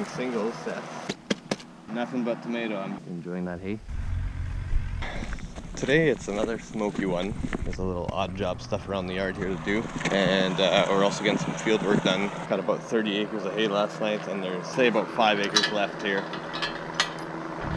Single sets. Nothing but tomato. I'm enjoying that hay. Today it's another smoky one. There's a little odd job stuff around the yard here to do, and we're also getting some field work done. Got about 30 acres of hay last night, and there's say about 5 acres left here.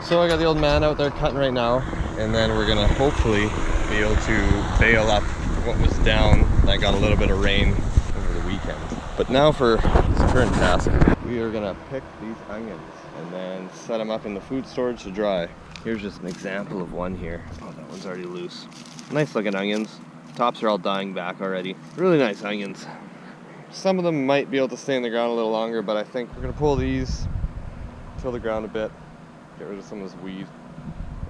So I got the old man out there cutting right now, and then we're gonna hopefully be able to bale up what was down that got a little bit of rain over the weekend. But now for this current task, we are gonna pick these onions and then set them up in the food storage to dry. Here's just an example of one here. Oh, that one's already loose. Nice looking onions. Tops are all dying back already. Really nice onions. Some of them might be able to stay in the ground a little longer, but I think we're gonna pull these, till the ground a bit, get rid of some of this weed,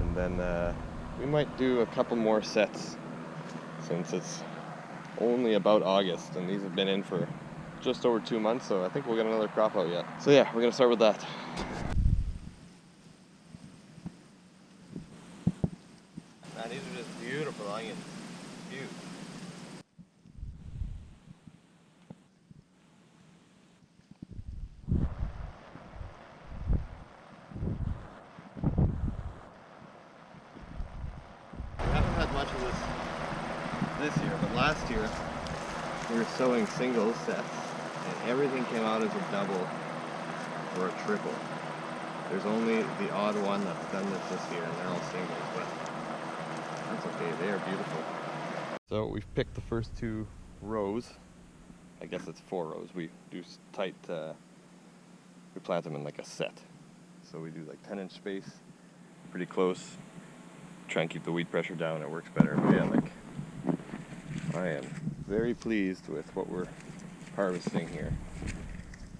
and then we might do a couple more sets since it's only about August and these have been in for just over 2 months, so I think we'll get another crop out yet. So yeah, we're gonna start with that. Man, these are just beautiful onions. Beautiful. We haven't had much of this year, but last year we were sowing single sets and everything came out as a double or a triple. There's only the odd one that's done this year and they're all singles, but that's okay, they are beautiful. So we've picked the first 2 rows. I guess it's 4 rows. We do tight, we plant them in like a set. So we do like 10-inch space, pretty close. Try and keep the weed pressure down, it works better. But yeah, like, I am very pleased with what we're harvesting here.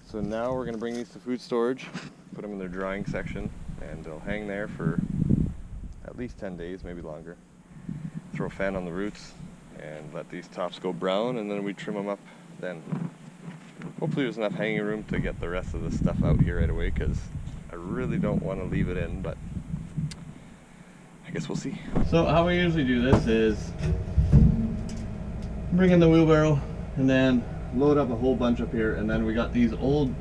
So now we're gonna bring these to food storage, put them in their drying section, and they'll hang there for at least 10 days, maybe longer. Throw a fan on the roots and let these tops go brown, and then we trim them up then. Hopefully there's enough hanging room to get the rest of the stuff out here right away, because I really don't want to leave it in, but I guess we'll see. So how we usually do this is bring in the wheelbarrow and then load up a whole bunch up here, and then we got these old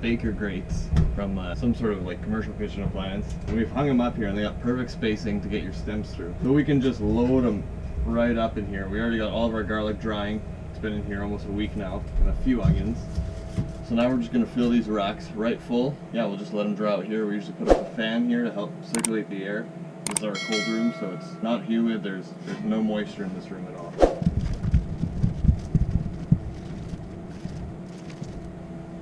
Baker grates from some sort of like commercial kitchen appliance, and we've hung them up here and they got perfect spacing to get your stems through. So we can just load them right up in here. We already got all of our garlic drying. It's been in here almost a week now, and a few onions. So now we're just gonna fill these racks right full. Yeah, we'll just let them dry out here. We usually put up a fan here to help circulate the air. This is our cold room, so it's not humid. There's no moisture in this room at all.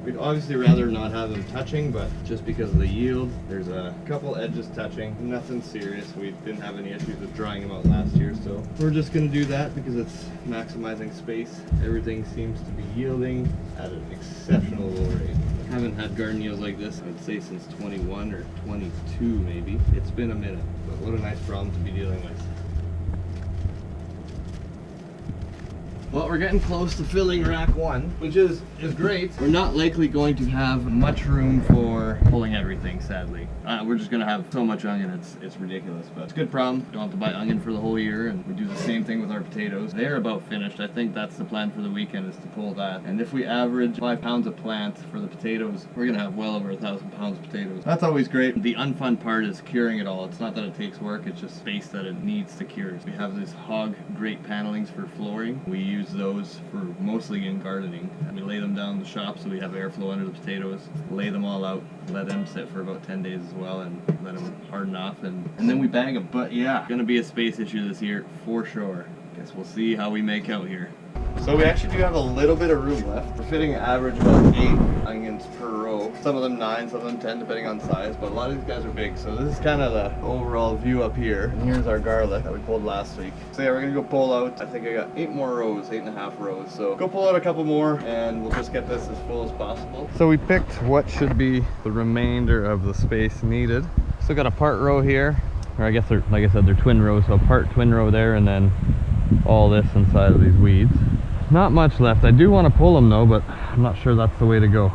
We'd obviously rather not have them touching, but just because of the yield, there's a couple edges touching. Nothing serious. We didn't have any issues with drying them out last year, so we're just going to do that because it's maximizing space. Everything seems to be yielding at an exceptional low rate. I haven't had garden yields like this, I'd say, since 21 or 22 maybe. It's been a minute, but what a nice problem to be dealing with. Well, we're getting close to filling rack 1, which is great. We're not likely going to have much room for pulling everything, sadly. We're just gonna have so much onion, it's ridiculous, but it's a good problem. Don't have to buy onion for the whole year, and we do the same thing with our potatoes. They're about finished. I think that's the plan for the weekend, is to pull that. And if we average 5 pounds a plant for the potatoes, we're gonna have well over 1,000 pounds of potatoes. That's always great. The unfun part is curing it all. It's not that it takes work, it's just space that it needs to cure. We have these hog grate panelings for flooring. We use those for mostly in gardening. We lay them down in the shop so we have airflow under the potatoes, lay them all out, let them sit for about 10 days as well, and let them harden off, and then we bag them. But yeah, gonna be a space issue this year for sure. Guess we'll see how we make out here. So we actually do have a little bit of room left. We're fitting an average about 8 onions per row. Some of them 9, some of them 10, depending on size, but a lot of these guys are big. So this is kind of the overall view up here. And here's our garlic that we pulled last week. So yeah, we're gonna go pull out, I think I got 8 more rows, 8.5 rows. So go pull out a couple more and we'll just get this as full as possible. So we picked what should be the remainder of the space needed. Still got a part row here, or I guess they're, like I said, they're twin rows. So a part twin row there, and then all this inside of these weeds. Not much left. I do want to pull them though, but I'm not sure that's the way to go.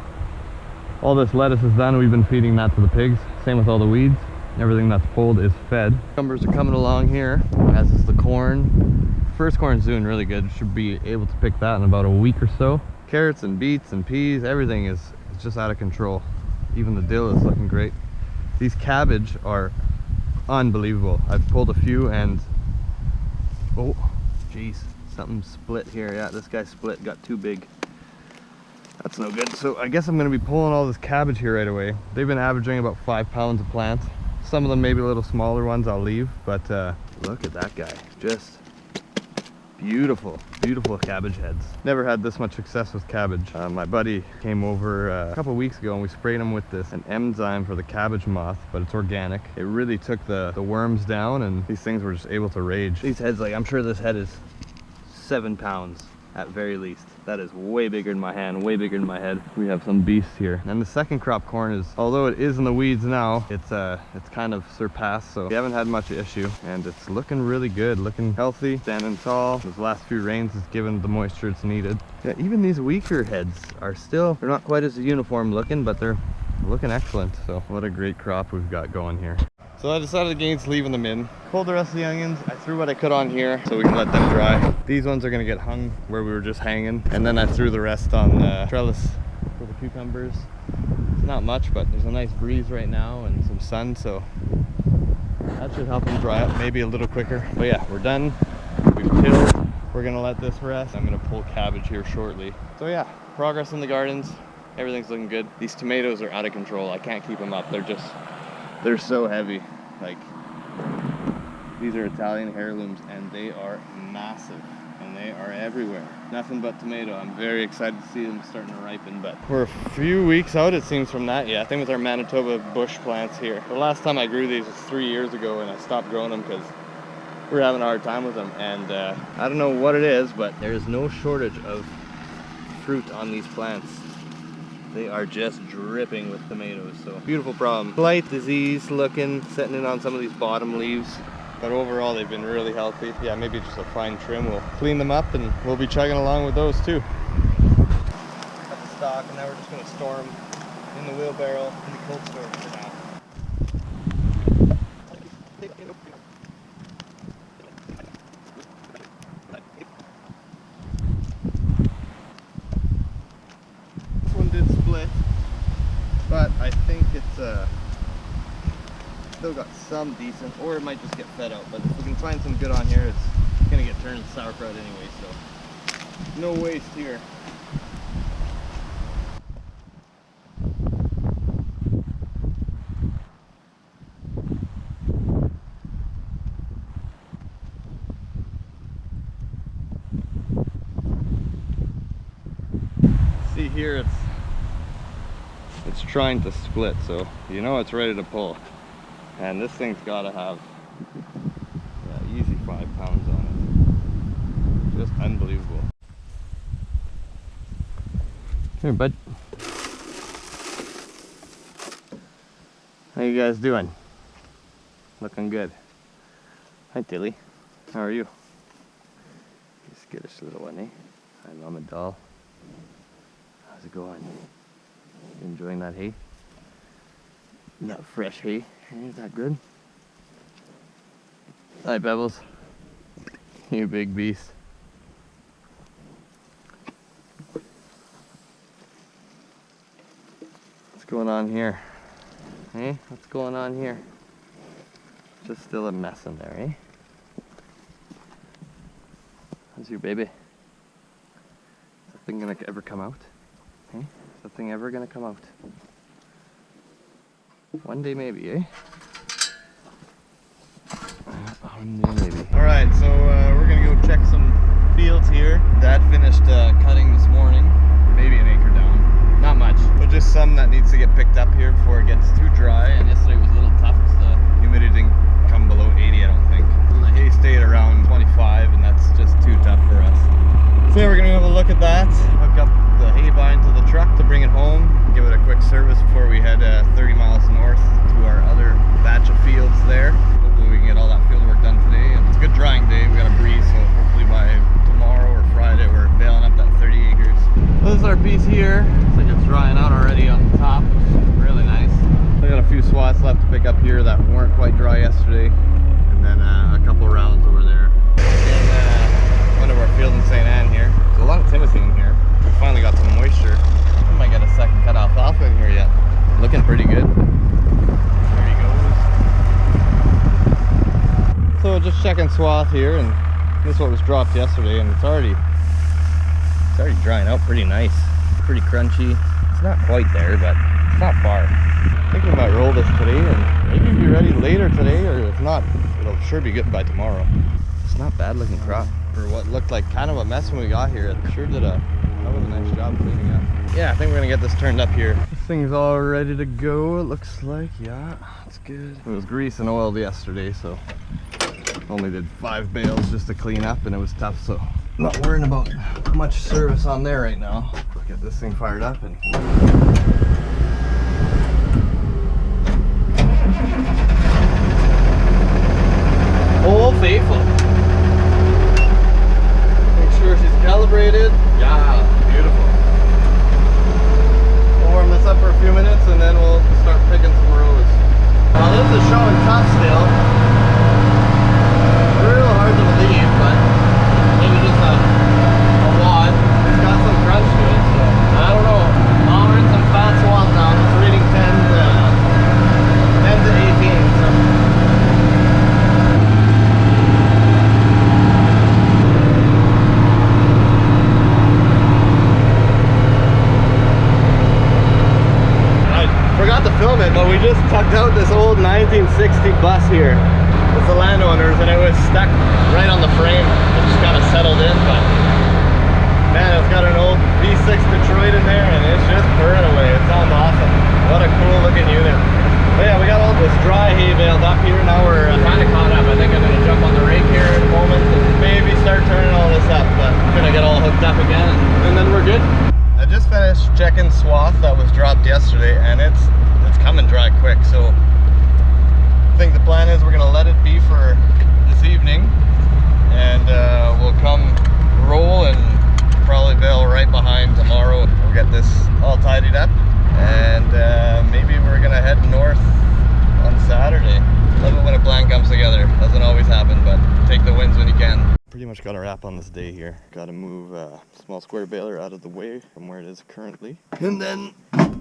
All this lettuce is done. We've been feeding that to the pigs. Same with all the weeds. Everything that's pulled is fed. Cucumbers are coming along here, as is the corn. First corn's doing really good. Should be able to pick that in about a week or so. Carrots and beets and peas, everything is just out of control. even the dill is looking great. These cabbage are unbelievable. I've pulled a few and oh jeez, something split here. Yeah, this guy split, got too big. That's no good. So I guess I'm going to be pulling all this cabbage here right away. They've been averaging about 5 pounds a plant. Some of them maybe a little smaller ones I'll leave, but look at that guy. Just beautiful, beautiful cabbage heads. Never had this much success with cabbage. My buddy came over a couple weeks ago and we sprayed him with an enzyme for the cabbage moth, but it's organic. It really took the worms down and these things were just able to rage. These heads, like, I'm sure this head is 7 pounds at very least. That is way bigger than my hand, way bigger than my head. We have some beasts here. And the second crop corn is, although it is in the weeds now, it's kind of surpassed, so we haven't had much issue. And it's looking really good, looking healthy, standing tall. Those last few rains has given the moisture it's needed. Yeah, even these weaker heads are still, they're not quite as uniform looking, but they're looking excellent. So what a great crop we've got going here. So I decided against leaving them in. Pulled the rest of the onions. I threw what I could on here so we can let them dry. These ones are gonna get hung where we were just hanging. And then I threw the rest on the trellis for the cucumbers. It's not much, but there's a nice breeze right now and some sun, so that should help them dry up maybe a little quicker. But yeah, we're done. We've tilled. We're gonna let this rest. I'm gonna pull cabbage here shortly. So yeah, progress in the gardens. Everything's looking good. These tomatoes are out of control. I can't keep them up. They're so heavy. Like, these are Italian heirlooms and they are massive and they are everywhere. Nothing but tomato. I'm very excited to see them starting to ripen, but we're a few weeks out, it seems, from that yet. Same with our Manitoba bush plants here. The last time I grew these was 3 years ago and I stopped growing them because we're having a hard time with them. And I don't know what it is, but there is no shortage of fruit on these plants. They are just dripping with tomatoes, so beautiful problem. Slight disease looking, setting in on some of these bottom leaves, but overall they've been really healthy. Yeah, maybe just a fine trim. We'll clean them up and we'll be chugging along with those too. Cut the stock and now we're just gonna store them in the wheelbarrow in the cold storage for now. But I think it's still got some decent, or it might just get fed out. But if we can find some good on here, it's gonna get turned into sauerkraut anyway, so no waste here. See here, it's trying to split, so you know it's ready to pull. And this thing's got to have easy 5 pounds on it. Just unbelievable. Here, bud. How you guys doing? Looking good. Hi, Tilly. How are you? You skittish little one, eh? Hi, Mama doll. How's it going? You enjoying that hay? That fresh hay? Is that good? Hi, Pebbles. You big beast. What's going on here? Hey, what's going on here? Just still a mess in there, eh? How's your baby? Is that thing gonna ever come out? Hey? Is that thing ever gonna come out? One day maybe, eh? One day maybe. Alright, so we're gonna go check some fields here. Dad finished cutting this morning. Maybe an acre down. Not much, but just some that needs to get picked up here before it gets too dry. And yesterday was a little tough because the humidity didn't come below 80, I don't think. The hay stayed around 25 and that's just too tough for us. So yeah, we're gonna have a look at that. Hook up the hay vine to the truck to bring it home. Give it a quick service before we head 30 miles north to our other batch of fields there. Hopefully we can get all that field work done today. And it's a good drying day. We got a breeze, so hopefully by tomorrow or Friday we're baling up that 30 acres. So this is our piece here. Looks like it's drying out already on the top, which is really nice. I got a few swaths left to pick up here that weren't quite dry yesterday, and then a couple rounds over there. In one of our fields in St. Anne here. There's a lot of Timothy in here. We finally got some moisture. I might get a second cut alfalfa in here yet. looking pretty good. There he goes. So just checking swath here, and this is what was dropped yesterday, and it's already drying out pretty nice. Pretty crunchy. It's not quite there, but it's not far. I think we might roll this today and maybe be ready later today, or if not, it'll sure be good by tomorrow. It's not bad looking crop for what looked like kind of a mess when we got here. It sure did a hell of a nice job cleaning up. Yeah, I think we're gonna get this turned up here. This thing's all ready to go, it looks like. Yeah, it's good. It was grease and oiled yesterday, so only did 5 bales just to clean up, and it was tough, so not worrying about much service on there right now. We'll get this thing fired up and Old Faithful. Make sure she's calibrated. Yeah, beautiful. We'll warm this up for a few minutes and then we'll start picking some rows. Now this is showing tough still. Real hard to believe, but maybe just a wad. It's got some crunch to it, so I don't know. Now we're in some fat swath now. It's reading 10 to 18. So. Forgot to film it, but we just tucked out this old 1960 bus here. It's the landowners, and it was stuck right on the frame. It just kind of settled in, but man, it's got an old V6 Detroit in there, and it's just purring away. It sounds awesome. What a cool looking unit. But yeah, we got all this dry hay baled up here. Now we're kind of caught up. I think I'm gonna jump on the rake here in a moment and maybe start turning all this up, but I'm gonna get all hooked up again, and then we're good. I just finished checking swath that was dropped yesterday, and it's coming dry quick, so I think the plan is we're gonna let it be for this evening, and we'll come roll and probably bale right behind tomorrow. We'll get this all tidied up, and maybe we're gonna head north on Saturday. Love it when a plan comes together. Doesn't always happen, but take the wins when you can. Pretty much got a wrap on this day here. Got to move a small square baler out of the way from where it is currently, and then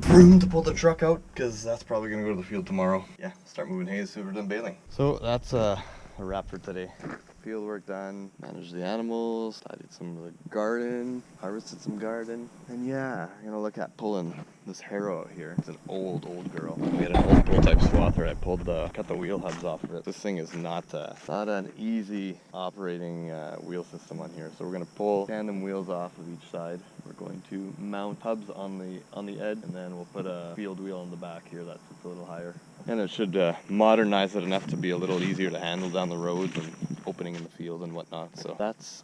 room to pull the truck out, because that's probably gonna go to the field tomorrow. Yeah, start moving hay as soon as we're done baling. So that's a wrap for today. Field work done, managed the animals, I did some of the garden, harvested some garden, and yeah, I'm gonna look at pulling this harrow out here. It's an old girl. We had an old bull type swather. I cut the wheel hubs off of it. This thing is not an easy operating wheel system on here. So we're gonna pull tandem wheels off of each side. We're going to mount hubs on the edge, and then we'll put a field wheel on the back here that sits a little higher. And it should modernize it enough to be a little easier to handle down the roads and opening in the field and whatnot. So that's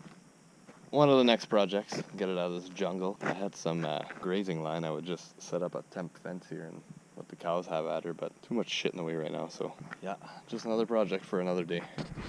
one of the next projects, get it out of this jungle. I had some grazing line. I would just set up a temp fence here and let the cows have at her, but too much shit in the way right now. So yeah, just another project for another day.